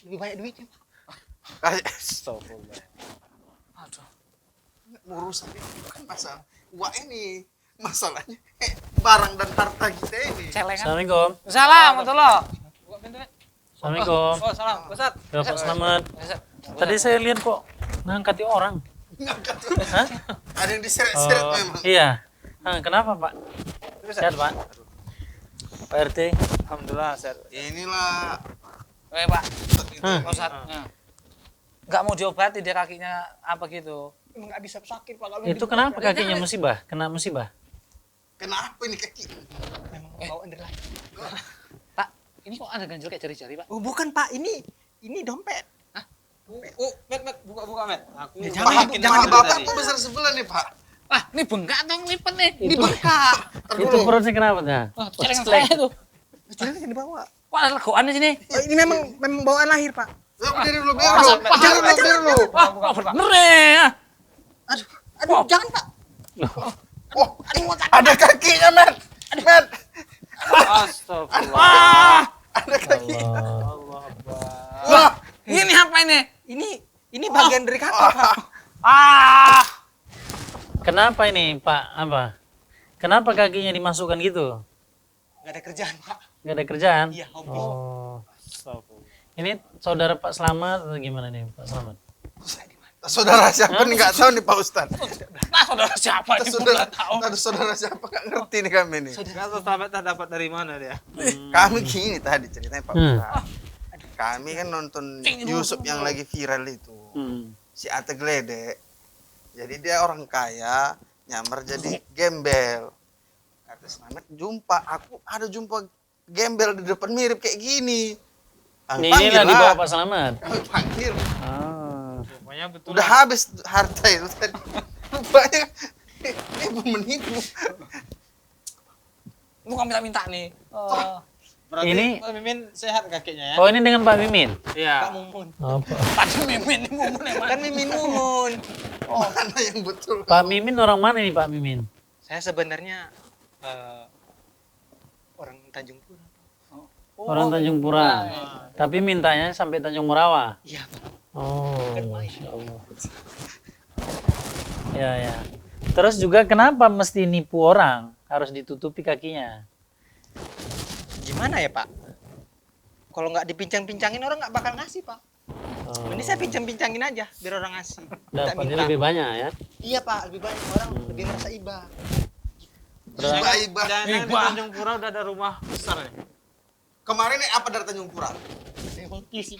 C: Lebih banyak duitnya, Pak.
D: Astagfirullah.
B: Aduh.
A: Urusan itu bukan masalah uang ini, masalahnya barang dan harta kita ini.
B: Celengan.
E: Assalamualaikum.
B: Salam, betul lo. Buka pintu, Mek.
E: Assalamualaikum.
B: Oh, salam. Ustaz.
E: Ya, Pak Selamat.
B: Ustaz.
E: Tadi saya lihat kok ngangkati orang. Hah?
A: Ada yang diseret-seret memang.
E: Iya. Kenapa Pak? Sehat Pak? Pak RT.
D: Alhamdulillah sehat.
A: Inilah
B: Pak.
E: Hah?
B: Ustaz. Enggak mau diobati dia kakinya apa gitu.
C: Emang nggak bisa sakit, Pak. Kalau
E: Itu kenapa kakinya musibah? Kena musibah?
A: kenapa ini kaki?
C: memang bawaan dari lahir.
B: Pak, ini kok ada ganjel kayak jari-jari, Pak?
C: Oh, bukan, Pak. Ini dompet.
D: Oh, Met, buka, Met. Aku
C: Ya,
A: Jangan,
C: Jangan-
A: jangan
C: jangan
A: bapak kok besar sebelah nih Pak.
B: Ah, ini bengkak dong lipet nih.
C: Ini bengkak.
E: Itu perutnya kenapa dah?
B: Wah, celengan saya tuh.
C: Jangan yang dibawa.
B: Kok ada legokan di sini?
C: Oh, ini memang bawaan lahir, Pak.
A: Berdiri dulu, berdiri dulu.
B: Wah, bener ya.
C: Aduh, jangan, Pak.
A: Oh, ada kakinya, Met. Met,
D: Astagfirullah.
A: ada kaki.
E: Allah.
D: Allah Akbar.
A: Wah,
B: Ini apa ini?
C: Ini bagian dari kaki, Pak.
B: Ah!
E: Kenapa ini Pak? Apa? Kenapa kakinya dimasukkan gitu?
C: Nggak ada kerjaan, Pak.
E: Gak ada kerjaan?
C: Iya, hobi.
E: Oh.
D: Astagfirullah.
E: Ini saudara Pak Selamat atau gimana nih Pak Selamat?
A: saudara siapa nih nggak tahu nih Pak Ustadz.
B: Nah, saudara siapa ini pun
A: Saudara,
B: nggak tahu.
A: saudara siapa nggak ngerti nih kami nih.
D: Nggak tahu sahabat dapat dari mana dia.
A: Kami gini tadi ceritanya Pak
E: Hmm.
A: Ustadz. Kami kan nonton Yusuf yang lagi viral itu. Si Ate Gledek. Jadi dia orang kaya, nyamar jadi gembel. Kata Selamat, aku ada jumpa gembel di depan mirip kayak gini. Kami
E: Ini
A: panggil
E: lagi
A: lah.
E: bawa Pak Selamat.
A: Kami panggil.
D: Rupanya betul.
A: Udah habis harta itu tadi. Rupanya ibu menipu.
B: Lu kan minta-minta nih.
D: Berarti
E: Ini-
D: Pak Mimin sehat kakinya ya?
E: Oh ini dengan Pak Mimin?
C: Pak
D: Iya.
C: Mumun.
E: Apa?
B: Tadi mimin ini mumun yang mana?
C: Kan Mimin Mumun.
A: Mana yang betul?
E: Pak Mimin orang mana nih Pak Mimin?
C: Saya sebenarnya orang Tanjung Pura.
E: Orang Tanjung Pura. Tapi mintanya sampai Tanjung Merawa.
C: Iya, Pak.
E: Oh, Masya Allah. Ya. Terus juga kenapa mesti nipu orang? Harus ditutupi kakinya.
C: Gimana ya, Pak? Kalau nggak dipincang-pincangin orang nggak bakal ngasih, Pak.
E: Oh.
C: Ini saya pincang-pincangin aja biar orang ngasih.
E: Dapatnya lebih banyak ya.
C: Iya, Pak, lebih banyak orang lebih ngerasa iba.
A: Iba-iba.
D: Jangan di Tanjung Pura udah ada rumah besar nih.
A: Kemarin nih apa dari Tanjung Pura?
C: Monkey sih.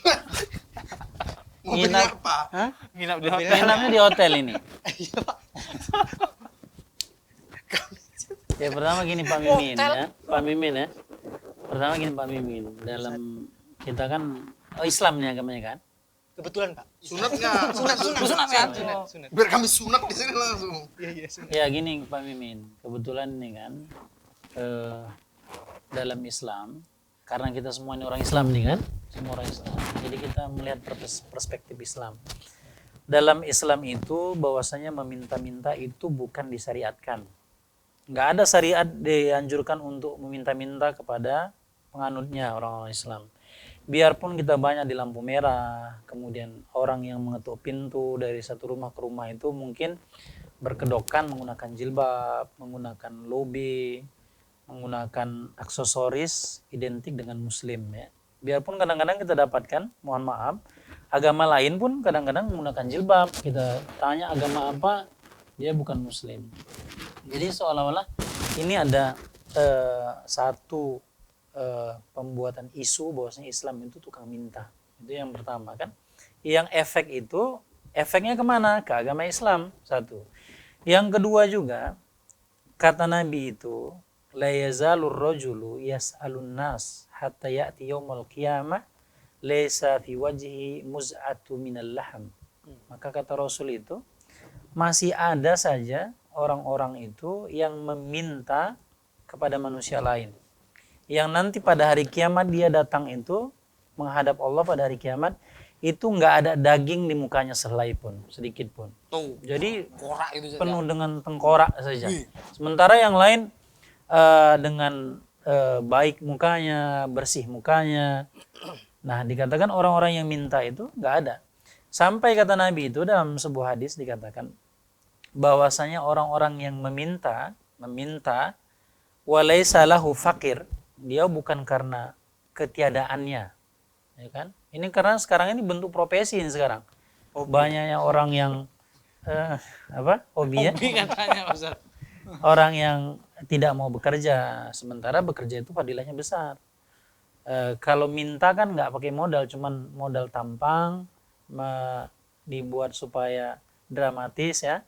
A: Mau beli
E: Nginap.
A: apa?
E: Hah?
D: Nginap di hotel.
E: Nginapnya di hotel ini.
C: Iya, Pak.
E: Ya pertama gini Pak Mimin ya. Pak Mimin ya. Pertama gini Pak Mimin. Dalam kita kan Islam nih agamanya kan.
C: Kebetulan, Pak.
A: Sunat nggak?
B: Sunat ya.
C: Sunat.
A: Biar kami sunat di sini langsung.
C: Iya, sunat.
E: Ya gini Pak Mimin. Kebetulan nih kan dalam Islam karena kita semua ini orang Islam nih kan. Semua orang Islam. Jadi kita melihat perspektif Islam. Dalam Islam itu bahwasanya meminta-minta itu bukan disyariatkan. Nggak ada syariat dianjurkan untuk meminta-minta kepada penganutnya orang-orang Islam. Biarpun kita banyak di lampu merah, kemudian orang yang mengetuk pintu dari satu rumah ke rumah itu mungkin berkedokan menggunakan jilbab, menggunakan lobe, menggunakan aksesoris identik dengan muslim ya. Biarpun kadang-kadang kita dapatkan, mohon maaf, agama lain pun kadang-kadang menggunakan jilbab. Kita tanya agama apa, dia bukan muslim. Jadi seolah-olah ini ada satu pembuatan isu bahwasanya Islam itu tukang minta. Itu yang pertama kan. Yang efeknya kemana? Ke agama Islam, satu. Yang kedua juga, kata Nabi itu, la yazalur rajulu yas'alun nas hatta ya'ti yaumul qiyamah laysa fi wajhi muz'atu minal lahm. Maka kata Rasul itu, masih ada saja orang-orang itu yang meminta kepada manusia lain. Yang nanti pada hari kiamat dia datang itu menghadap Allah pada hari kiamat itu nggak ada daging di mukanya sehelai pun, sedikit pun.
B: Tuh.
E: Jadi
B: Korak itu saja.
E: penuh dengan tengkorak saja. Sementara yang lain dengan baik mukanya, bersih mukanya. Nah, dikatakan orang-orang yang minta itu nggak ada. Sampai kata Nabi itu dalam sebuah hadis dikatakan bahwasanya orang-orang yang meminta walaysa lahu fakir, dia bukan karena ketiadaannya, ya kan? Ini karena sekarang ini bentuk profesi ini sekarang. Banyaknya orang yang hobi ya?
B: Hobi katanya Ustaz.
E: Orang yang tidak mau bekerja, sementara bekerja itu fadilahnya besar. Kalau minta kan nggak pakai modal, cuman modal tampang, dibuat supaya dramatis ya,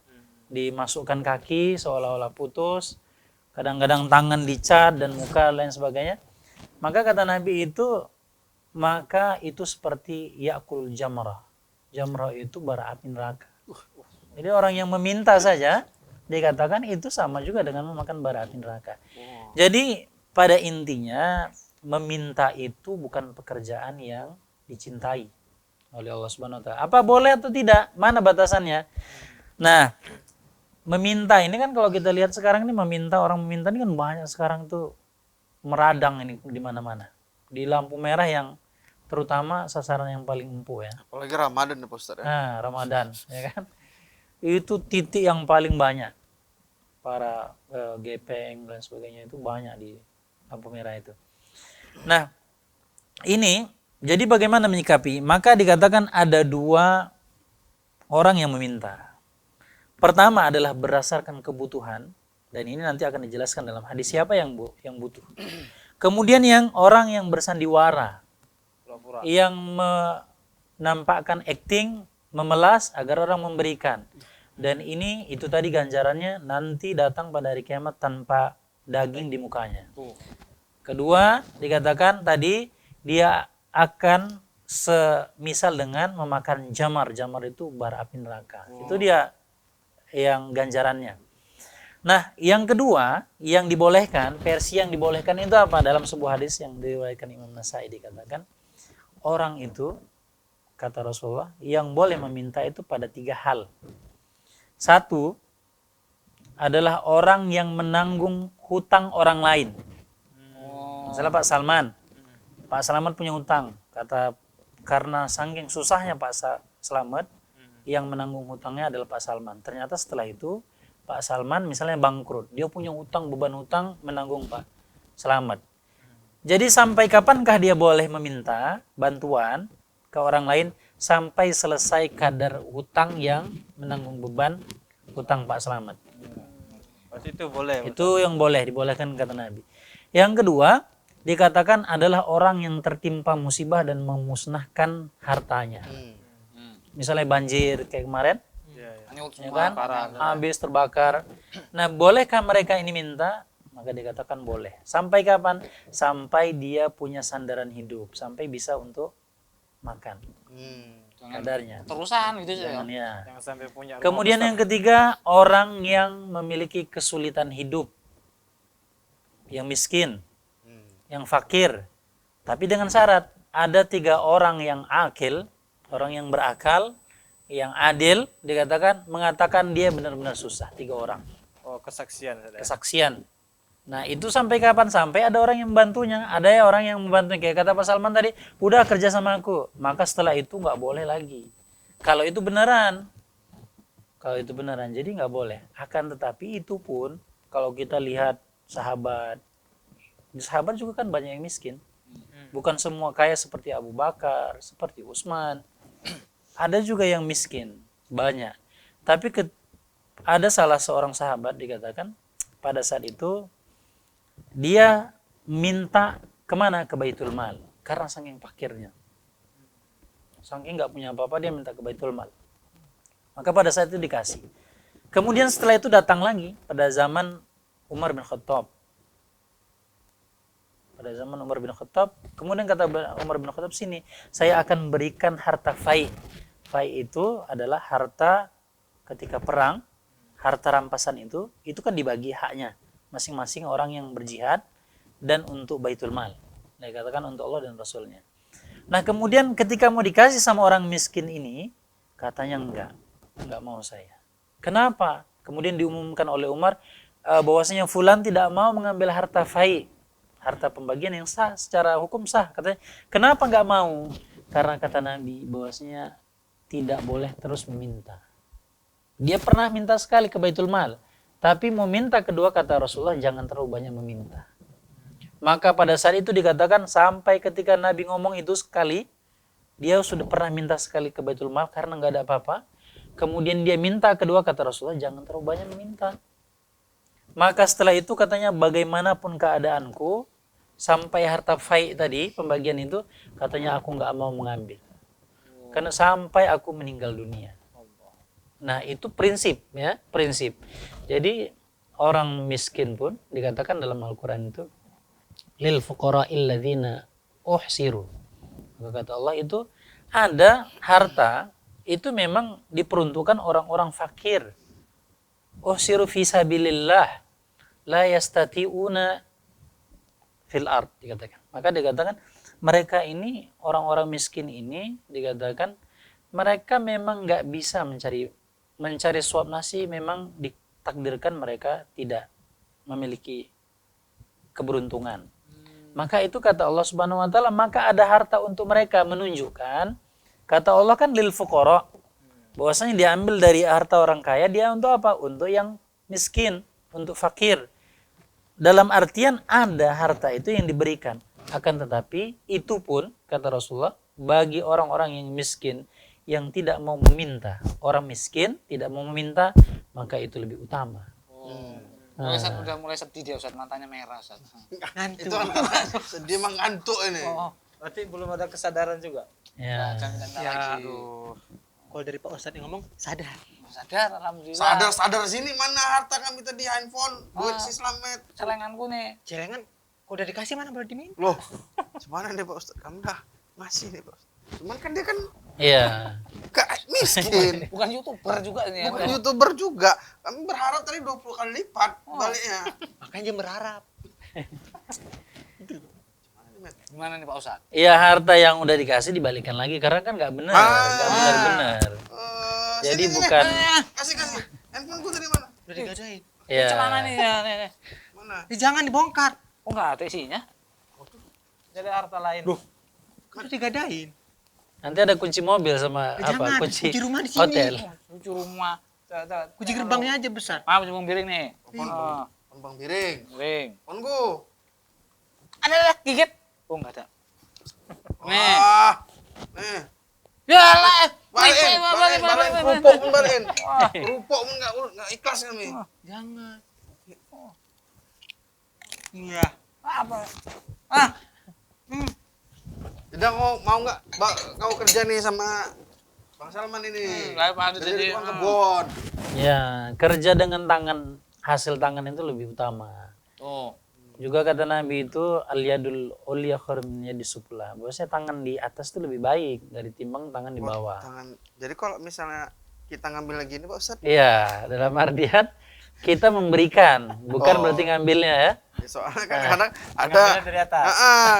E: dimasukkan kaki seolah-olah putus, kadang-kadang tangan dicat dan muka lain sebagainya. Maka kata Nabi itu, maka itu seperti yakul jamrah. Jamrah itu bara api neraka. Jadi orang yang meminta saja dikatakan itu sama juga dengan memakan bara api neraka. Jadi pada intinya meminta itu bukan pekerjaan yang dicintai oleh Allah Subhanahu wa taala. Apa boleh atau tidak? Mana batasannya? Nah, meminta ini kan kalau kita lihat sekarang ini orang meminta ini kan banyak sekarang tuh meradang ini di mana-mana. Di lampu merah yang terutama sasaran yang paling empuk ya.
A: Apalagi Ramadan ya Pak Ustaz ya.
E: Nah, Ramadan ya kan. Itu titik yang paling banyak. Para gepeng dan sebagainya itu banyak di lampu merah itu. Nah, ini jadi bagaimana menyikapi? Maka dikatakan ada dua orang yang meminta. Pertama adalah berdasarkan kebutuhan, dan ini nanti akan dijelaskan dalam hadis siapa yang butuh. Kemudian yang orang yang bersandiwara, yang menampakkan acting, memelas agar orang memberikan. Dan ini itu tadi ganjarannya nanti datang pada hari kiamat tanpa daging di mukanya. Kedua, dikatakan tadi dia akan semisal dengan memakan jamar. Jamar itu bara api neraka. Itu dia yang ganjarannya. Nah, yang kedua, yang dibolehkan, versi yang dibolehkan itu apa? Dalam sebuah hadis yang diriwayatkan Imam Nasai dikatakan, orang itu, kata Rasulullah, yang boleh meminta itu pada 3 hal. Satu, adalah orang yang menanggung hutang orang lain. Misalnya Pak Salman. Pak Slamet punya hutang, kata karena saking susahnya Pak Slamet, yang menanggung hutangnya adalah Pak Salman. Ternyata setelah itu Pak Salman misalnya bangkrut, dia punya hutang, beban hutang menanggung Pak Slamet. Jadi sampai kapankah dia boleh meminta bantuan ke orang lain sampai selesai kadar hutang yang menanggung beban hutang Pak Slamet.
D: Itu boleh.
E: Itu yang boleh, dibolehkan kata Nabi. Yang kedua, dikatakan adalah orang yang tertimpa musibah dan memusnahkan hartanya. Misalnya banjir kayak kemarin, ya kan? Habis terbakar. Nah, bolehkah mereka ini minta? Maka dikatakan boleh. Sampai kapan? Sampai dia punya sandaran hidup, sampai bisa untuk makan. Kadarnya.
B: Terusan gitu
E: Jangan,
B: ya.
D: Yang sampai punya.
E: Kemudian yang ketiga, orang yang memiliki kesulitan hidup, yang miskin, yang fakir, tapi dengan syarat ada 3 orang yang akil, orang yang berakal, yang adil, dikatakan mengatakan dia benar-benar susah. 3 orang.
D: Oh, kesaksian.
E: Kesaksian. Nah, itu sampai kapan? Sampai ada orang yang membantunya. Ada ya orang yang membantu. Kayak kata Pak Salman tadi, udah kerja sama aku. Maka setelah itu nggak boleh lagi. Kalau itu beneran. Kalau itu beneran, jadi nggak boleh. Akan tetapi itu pun, kalau kita lihat sahabat, di sahabat juga kan banyak yang miskin. Bukan semua kaya seperti Abu Bakar, seperti Utsman. Ada juga yang miskin, banyak. Tapi ada salah seorang sahabat dikatakan pada saat itu dia minta kemana? Ke Baitul Mal. Karena saking fakirnya. Saking nggak punya apa-apa, dia minta ke Baitul Mal. Maka pada saat itu dikasih. Kemudian setelah itu datang lagi pada zaman Umar bin Khattab. Pada zaman Umar bin Khattab, kemudian kata Umar bin Khattab, sini, saya akan berikan harta fai. Fai itu adalah harta ketika perang, harta rampasan itu kan dibagi haknya. Masing-masing orang yang berjihad dan untuk Baitul Mal. Nah, katakan untuk Allah dan Rasulnya. Nah, kemudian ketika mau dikasih sama orang miskin ini, katanya enggak mau saya. Kenapa? Kemudian diumumkan oleh Umar, bahwasanya fulan tidak mau mengambil harta fai, harta pembagian yang sah, secara hukum sah. Katanya, kenapa nggak mau? Karena kata Nabi bahwasanya tidak boleh terus meminta. Dia pernah minta sekali ke Baitul Mal, tapi mau minta kedua kata Rasulullah jangan terlalu banyak meminta. Maka pada saat itu dikatakan sampai ketika Nabi ngomong itu sekali, dia sudah pernah minta sekali ke Baitul Mal karena nggak ada apa-apa. Kemudian dia minta kedua kata Rasulullah jangan terlalu banyak meminta. Maka setelah itu katanya bagaimanapun keadaanku sampai harta fai tadi pembagian itu katanya aku nggak mau mengambil. Karena sampai aku meninggal dunia. Nah itu prinsip ya, prinsip. Jadi orang miskin pun dikatakan dalam Al-Quran itu lil fuqara'il ladzina uhsiru. Maka kata Allah itu ada harta itu memang diperuntukkan orang-orang fakir. Uhsiru fi sabilillah la yastati'una fil ard dikatakan. Maka dikatakan mereka ini orang-orang miskin ini dikatakan mereka memang nggak bisa mencari suap nasi, memang ditakdirkan mereka tidak memiliki keberuntungan. Maka itu kata Allah Subhanahu wa taala, maka ada harta untuk mereka, menunjukkan kata Allah kan lil fuqara, bahwasanya diambil dari harta orang kaya dia untuk apa? Untuk yang miskin, untuk fakir. Dalam artian ada harta itu yang diberikan. Akan tetapi itu pun kata Rasulullah bagi orang-orang yang miskin yang tidak mau meminta. Orang miskin tidak mau meminta, maka itu lebih utama.
B: Ustaz udah mulai sedih dia Ustaz, matanya merah Ustaz.
A: Itu dia emang ngantuk ini.
D: Berarti belum ada kesadaran juga.
E: Ya.
B: Jangan
C: Ya.
B: lagi.
C: Kalau dari Pak Ustadz yang ngomong, sadar.
B: Sadar alhamdulillah.
A: Sadar sini mana harta kami tadi handphone, duit si Slamet.
B: Celenganku nih.
C: Celengan, kalau udah dikasih mana boleh diminta?
A: Loh, gimana deh Pak Ustadz? Kami dah ngasih nih Pak Ustadz. Cuman kan dia kan
E: Iya.
A: gak miskin.
B: Bukan YouTuber juga ini.
A: Bukan YouTuber juga. Kami berharap tadi 20 kali lipat baliknya.
C: Makanya dia berharap.
B: Gimana nih Pak Ustadz?
E: Iya, harta yang udah dikasih dibalikan lagi karena kan nggak benar, nggak benar-benar. Jadi
A: Sini,
E: bukan.
A: Kasih. Handphone gua tadi mana?
C: Udah digadain.
E: Iya.
B: Celana nih ya, nih.
A: Mana?
C: Jangan dibongkar.
B: Oh enggak ada isinya.
D: Jadi harta lain.
C: Udah digadain.
E: Nanti ada kunci mobil sama
C: Jangan,
E: apa? Kunci
C: rumah di sini.
E: hotel.
B: Kunci rumah.
C: Kunci gerbangnya aja besar.
B: Kunci piring nih.
A: Phone Bang Piring.
B: Piring.
A: Phone gua.
B: Ada gigit. Oh enggak ada. Nih.
A: Nih.
B: Ya lah.
A: Balikin. Kerupuk pun balikin. Kerupuk pun nggak ikhlas kami.
C: Jangan. Iya.
B: Apa?
A: Tidak mau nggak kau kerja nih sama Bang Salman ini?
B: Ada
A: Kerja di
B: jadi.
A: tukang kebun.
E: Ya, kerja dengan tangan, hasil tangan itu lebih utama.
B: Oh.
E: Juga kata Nabi itu al-yadul ulya khairun min yadis sufla. Bahwasanya tangan di atas itu lebih baik dari timbang tangan di bawah.
A: Jadi kalau misalnya kita ngambil lagi ini Pak Ustadz,
E: Iya, dalam artian kita memberikan, bukan berarti ngambilnya ya.
A: ya soalnya kadang-kadang ada
D: dari atas.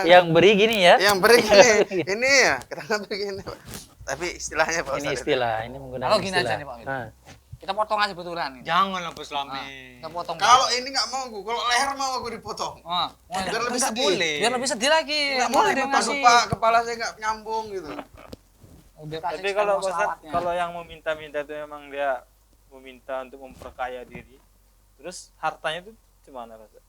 E: Yang beri gini ya.
A: yang beri gini, ini ya kita ngambil gini Pak. Tapi istilahnya Pak
E: Ini
A: Ustadz.
E: istilah, ini menggunakan
B: Kalau gini
E: istilah.
B: aja nih, Pak.
E: Nah,
B: Kita potong aja betulan nih.
C: Janganlah Bos Lame.
B: Kita potong.
A: Kalau ini nggak mau aku, kalau leher mau aku dipotong. Biar lebih
C: Nggak
A: sedih.
C: boleh.
B: Biar lebih sedih lagi.
A: Nggak boleh
B: dia
A: Pak,
B: ngasih.
A: Pak, kepala saya nggak nyambung gitu.
B: Biar kasih
D: Tapi kalau
B: sekalian
D: Ustaz,
B: pesawatnya.
D: kalau yang meminta-minta itu memang dia meminta untuk memperkaya diri. Terus hartanya itu gimana Ustaz?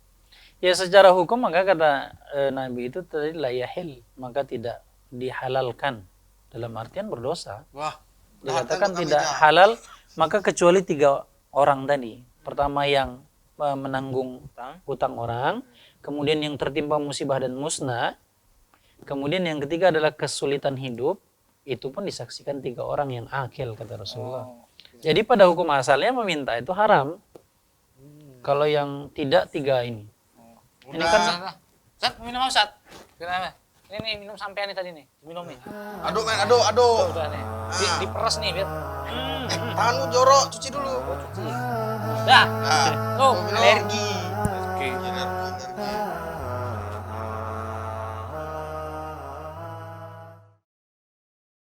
E: ya secara hukum maka kata Nabi itu tadi la yahil, maka tidak dihalalkan. Dalam artian berdosa.
A: Wah,
E: Dikatakan
A: untuk kami
E: tidak
A: jahat.
E: halal, maka kecuali 3 orang tadi. Pertama yang menanggung hutang orang, kemudian yang tertimpa musibah dan musnah, kemudian yang ketiga adalah kesulitan hidup, itu pun disaksikan 3 orang yang akil kata Rasulullah. Jadi pada hukum asalnya meminta itu haram. Kalau yang tidak 3 ini. Ini kan
B: Ustaz, minum apa, Ustaz? Kenapa? Ini minum sampean nih tadi nih. Minum nih.
A: Aduh, men, aduh.
B: Udah nih. Diperes nih biar.
A: Tanganmu jorok, cuci dulu.
B: Dah.
A: Nah,
B: Tuh,
A: minum.
C: Alergi.